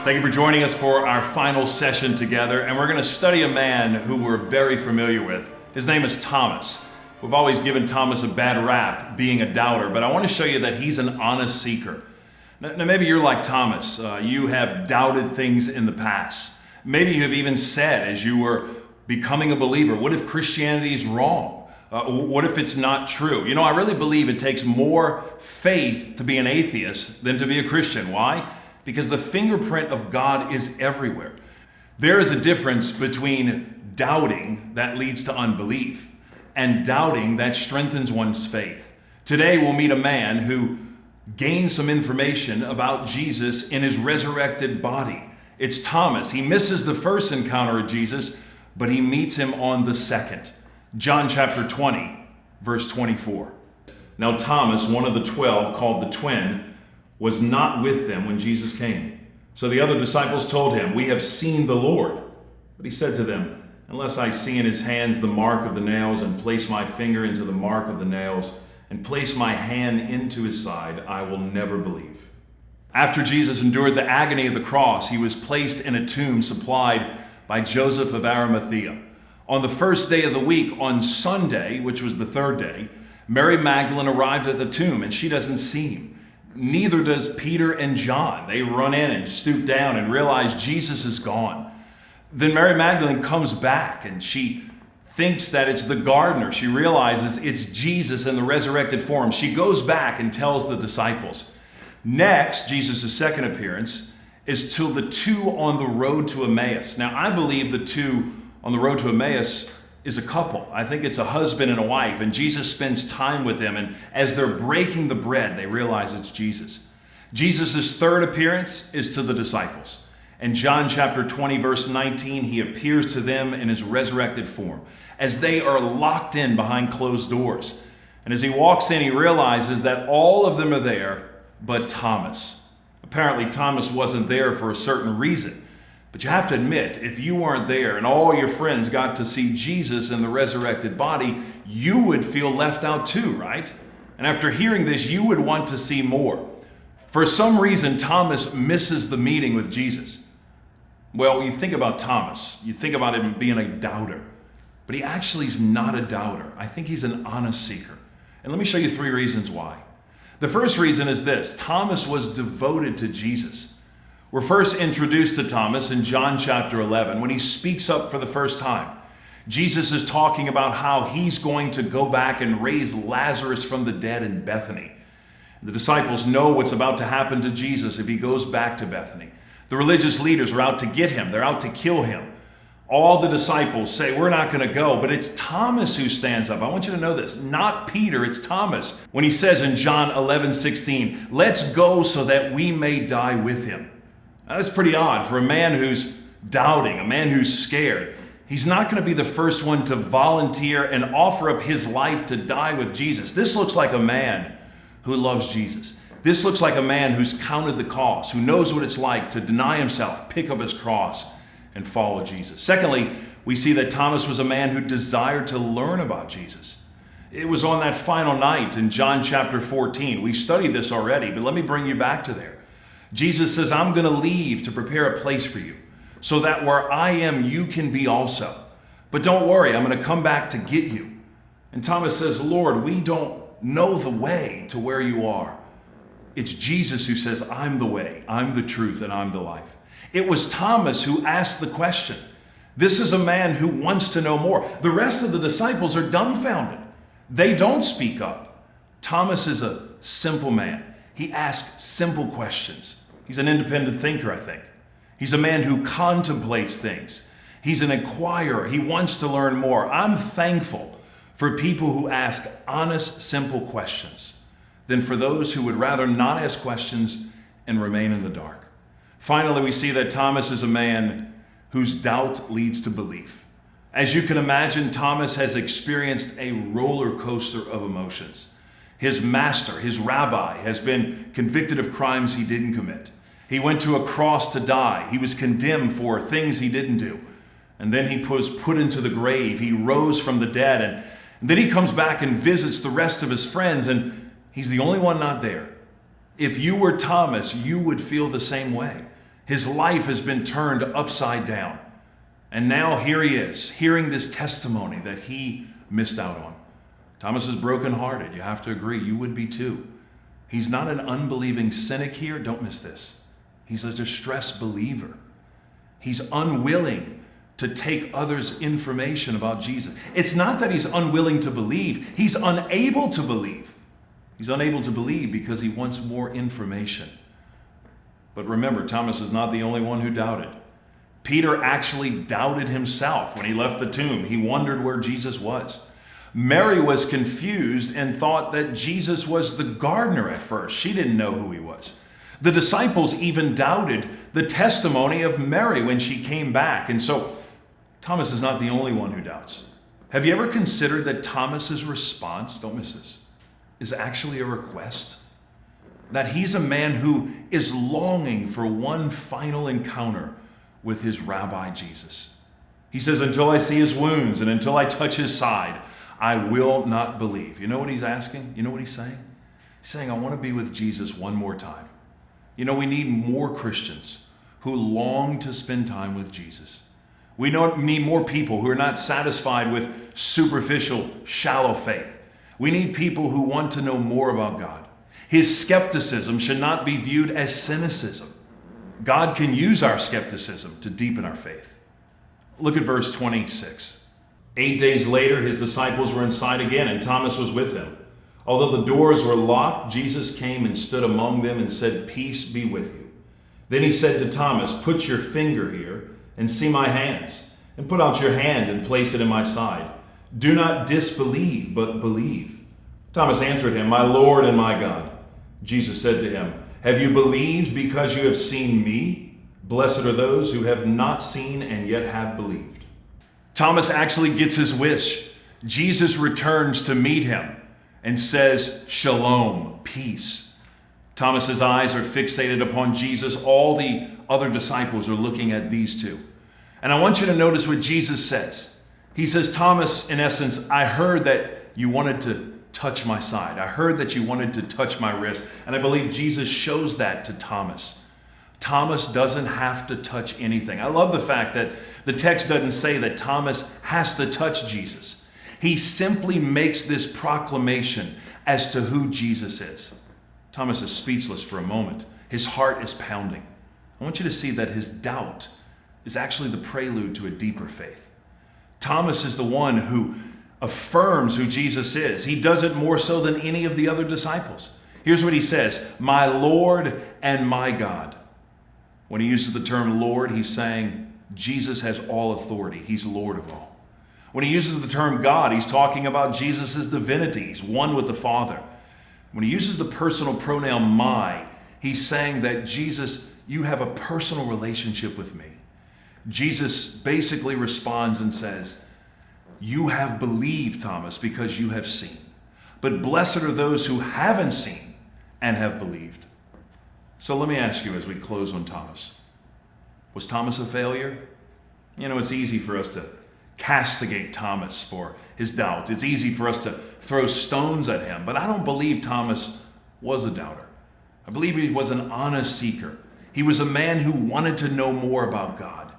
Thank you for joining us for our final session together, and we're going to study a man who we're very familiar with. His name is Thomas. We've always given Thomas a bad rap, being a doubter, but I want to show you that he's an honest seeker. Now maybe you're like Thomas. You have doubted things in the past. Maybe you have even said as you were becoming a believer, what if Christianity is wrong? What if it's not true? You know, I really believe it takes more faith to be an atheist than to be a Christian. Why? Because the fingerprint of God is everywhere. There is a difference between doubting that leads to unbelief and doubting that strengthens one's faith. Today we'll meet a man who gained some information about Jesus in his resurrected body. It's Thomas. He misses the first encounter of Jesus, but he meets him on the second. John chapter 20, verse 24. Now Thomas, one of the 12, called the twin, was not with them when Jesus came. So the other disciples told him, "We have seen the Lord." But he said to them, "Unless I see in his hands the mark of the nails, and place my finger into the mark of the nails, and place my hand into his side, I will never believe." After Jesus endured the agony of the cross, he was placed in a tomb supplied by Joseph of Arimathea. On the first day of the week, on Sunday, which was the third day, Mary Magdalene arrived at the tomb, and she doesn't see him. Neither does Peter and John. They run in and stoop down and realize Jesus is gone. Then Mary Magdalene comes back and she thinks that it's the gardener. She realizes it's Jesus in the resurrected form. She goes back and tells the disciples. Next, Jesus' second appearance is to the two on the road to Emmaus. Now, I believe the two on the road to Emmaus is a couple. I think it's a husband and a wife, and Jesus spends time with them, and as they're breaking the bread, they realize it's Jesus. Jesus' third appearance is to the disciples. In John chapter 20, verse 19, he appears to them in his resurrected form as they are locked in behind closed doors. And as he walks in, he realizes that all of them are there but Thomas. Apparently, Thomas wasn't there for a certain reason. But you have to admit, if you weren't there and all your friends got to see Jesus in the resurrected body, you would feel left out too, right? And after hearing this, you would want to see more. For some reason, Thomas misses the meeting with Jesus. Well, you think about Thomas, you think about him being a doubter, but he actually is not a doubter. I think he's an honest seeker. And let me show you 3 reasons why. The first reason is this: Thomas was devoted to Jesus. We're first introduced to Thomas in John chapter 11 when he speaks up for the first time. Jesus is talking about how he's going to go back and raise Lazarus from the dead in Bethany. The disciples know what's about to happen to Jesus if he goes back to Bethany. The religious leaders are out to get him. They're out to kill him. All the disciples say, "We're not going to go," but it's Thomas who stands up. I want you to know this, not Peter, it's Thomas. When he says in John 11:16, "Let's go so that we may die with him." Now, that's pretty odd for a man who's doubting, a man who's scared. He's not going to be the first one to volunteer and offer up his life to die with Jesus. This looks like a man who loves Jesus. This looks like a man who's counted the cost, who knows what it's like to deny himself, pick up his cross, and follow Jesus. Secondly, we see that Thomas was a man who desired to learn about Jesus. It was on that final night in John chapter 14. We studied this already, but let me bring you back to there. Jesus says, "I'm going to leave to prepare a place for you, so that where I am, you can be also. But don't worry, I'm going to come back to get you." And Thomas says, "Lord, we don't know the way to where you are." It's Jesus who says, "I'm the way, I'm the truth, and I'm the life." It was Thomas who asked the question. This is a man who wants to know more. The rest of the disciples are dumbfounded. They don't speak up. Thomas is a simple man. He asks simple questions. He's an independent thinker, I think. He's a man who contemplates things. He's an inquirer. He wants to learn more. I'm thankful for people who ask honest, simple questions than for those who would rather not ask questions and remain in the dark. Finally, we see that Thomas is a man whose doubt leads to belief. As you can imagine, Thomas has experienced a roller coaster of emotions. His master, his rabbi, has been convicted of crimes he didn't commit. He went to a cross to die. He was condemned for things he didn't do. And then he was put into the grave. He rose from the dead. And then he comes back and visits the rest of his friends, and he's the only one not there. If you were Thomas, you would feel the same way. His life has been turned upside down. And now here he is, hearing this testimony that he missed out on. Thomas is brokenhearted. You have to agree. You would be too. He's not an unbelieving cynic here. Don't miss this. He's a distressed believer. He's unwilling to take others' information about Jesus. It's not that he's unwilling to believe. He's unable to believe. He's unable to believe because he wants more information. But remember, Thomas is not the only one who doubted. Peter actually doubted himself when he left the tomb. He wondered where Jesus was. Mary was confused and thought that Jesus was the gardener at first. She didn't know who he was. The disciples even doubted the testimony of Mary when she came back. And so Thomas is not the only one who doubts. Have you ever considered that Thomas's response, don't miss this, is actually a request? That he's a man who is longing for one final encounter with his rabbi Jesus. He says, until I see his wounds and until I touch his side, I will not believe. You know what he's asking? You know what he's saying? He's saying, I want to be with Jesus one more time. You know, we need more Christians who long to spend time with Jesus. We need more people who are not satisfied with superficial, shallow faith. We need people who want to know more about God. His skepticism should not be viewed as cynicism. God can use our skepticism to deepen our faith. Look at verse 26. 8 days later, his disciples were inside again, and Thomas was with them. Although the doors were locked, Jesus came and stood among them and said, "Peace be with you." Then he said to Thomas, "Put your finger here and see my hands, and put out your hand and place it in my side. Do not disbelieve, but believe." Thomas answered him, "My Lord and my God." Jesus said to him, "Have you believed because you have seen me? Blessed are those who have not seen and yet have believed." Thomas actually gets his wish. Jesus returns to meet him and says, "Shalom," peace. Thomas's eyes are fixated upon Jesus. All the other disciples are looking at these two. And I want you to notice what Jesus says. He says, "Thomas, in essence, I heard that you wanted to touch my side. I heard that you wanted to touch my wrist." And I believe Jesus shows that to Thomas. Thomas doesn't have to touch anything. I love the fact that the text doesn't say that Thomas has to touch Jesus. He simply makes this proclamation as to who Jesus is. Thomas is speechless for a moment. His heart is pounding. I want you to see that his doubt is actually the prelude to a deeper faith. Thomas is the one who affirms who Jesus is. He does it more so than any of the other disciples. Here's what he says, "My Lord and my God." When he uses the term Lord, he's saying Jesus has all authority. He's Lord of all. When he uses the term God, he's talking about Jesus' divinity. He's one with the Father. When he uses the personal pronoun my, he's saying that Jesus, you have a personal relationship with me. Jesus basically responds and says, "You have believed, Thomas, because you have seen. But blessed are those who haven't seen and have believed." So let me ask you as we close on Thomas. Was Thomas a failure? You know, it's easy for us to castigate Thomas for his doubt. It's easy for us to throw stones at him, but I don't believe Thomas was a doubter. I believe he was an honest seeker. He was a man who wanted to know more about God.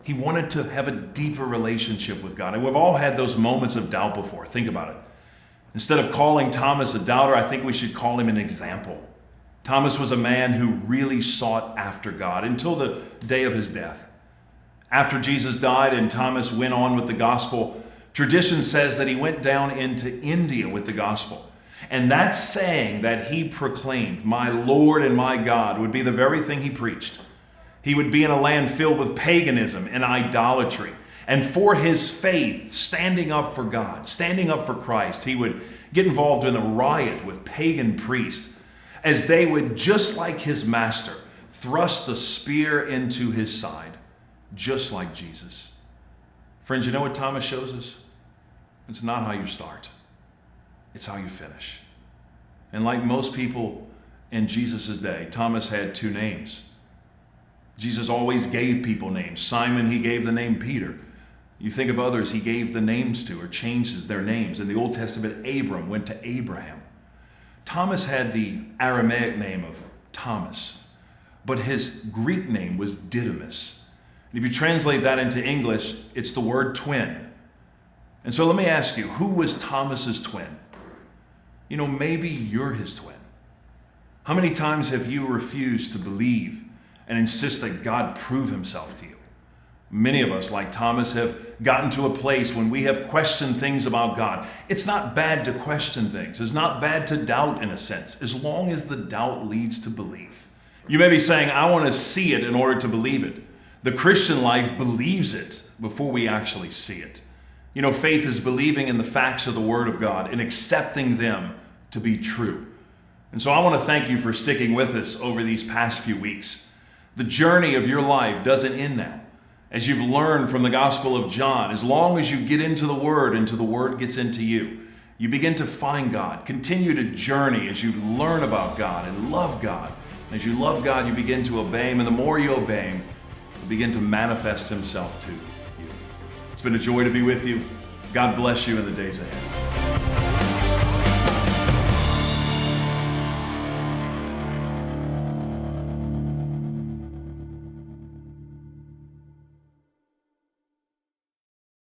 He wanted to have a deeper relationship with God. And we've all had those moments of doubt before. Think about it. Instead of calling Thomas a doubter, I think we should call him an example. Thomas was a man who really sought after God until the day of his death. After Jesus died and Thomas went on with the gospel, tradition says that he went down into India with the gospel. And that saying that he proclaimed, "My Lord and my God," would be the very thing he preached. He would be in a land filled with paganism and idolatry. And for his faith, standing up for God, standing up for Christ, he would get involved in a riot with pagan priests as they would, just like his master, thrust a spear into his side, just like Jesus. Friends, you know what Thomas shows us? It's not how you start. It's how you finish. And like most people in Jesus' day, Thomas had two names. Jesus always gave people names. Simon, he gave the name Peter. You think of others he gave the names to or changed their names. In the Old Testament, Abram went to Abraham. Thomas had the Aramaic name of Thomas. but his Greek name was Didymus. And if you translate that into English, it's the word twin. And so let me ask you, who was Thomas's twin? You know, maybe you're his twin. How many times have you refused to believe and insist that God prove himself to you? Many of us, like Thomas, have gotten to a place when we have questioned things about God. It's not bad to question things. It's not bad to doubt in a sense, as long as the doubt leads to belief. You may be saying, I want to see it in order to believe it. The Christian life believes it before we actually see it. You know, faith is believing in the facts of the Word of God and accepting them to be true. And so I want to thank you for sticking with us over these past few weeks. The journey of your life doesn't end now. As you've learned from the Gospel of John, as long as you get into the Word, until the Word gets into you, you begin to find God. Continue to journey as you learn about God and love God. As you love God, you begin to obey Him, and the more you obey Him, He'll begin to manifest Himself to you. It's been a joy to be with you. God bless you in the days ahead.